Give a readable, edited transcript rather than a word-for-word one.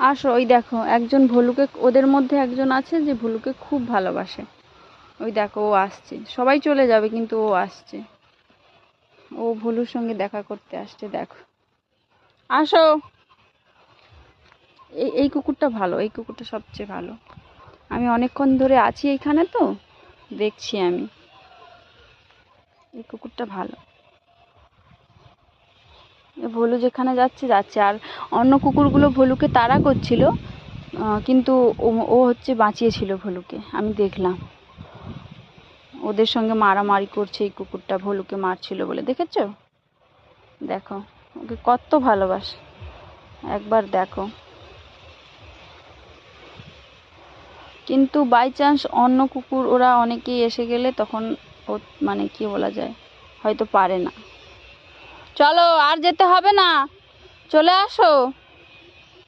আসো, ওই দেখো একজন ভলুকে, ওদের মধ্যে একজন আছে যে ভলুকে খুব ভালোবাসে। ওই দেখো ও আসছে, সবাই চলে যাবে কিন্তু ও আসছে, ও ভলুর সঙ্গে দেখা করতে আসছে। দেখো, আসো। এই কুকুরটা ভালো, এই কুকুরটা সবচেয়ে ভালো। আমি অনেকক্ষণ ধরে আছি এইখানে, তো দেখছি আমি, এই কুকুরটা ভালো। ভলু যেখানে যাচ্ছে যাচ্ছে, আর অন্য কুকুরগুলো ভলুকে তাড়া করছিল, কিন্তু ও হচ্ছে বাঁচিয়েছিল ভলুকে, আমি দেখলাম। ওদের সঙ্গে মারামারি করছে এই কুকুরটা, ভলুকে মারছিল বলে, দেখেছো? দেখো ওকে কত ভালোবাসে, একবার দেখো। কিন্তু বাই চান্স অন্য কুকুর ওরা অনেকেই এসে গেলে তখন ও, মানে কি বলা যায়, হয়তো পারে না। চলো, আর যেতে হবে না, চলে আসো।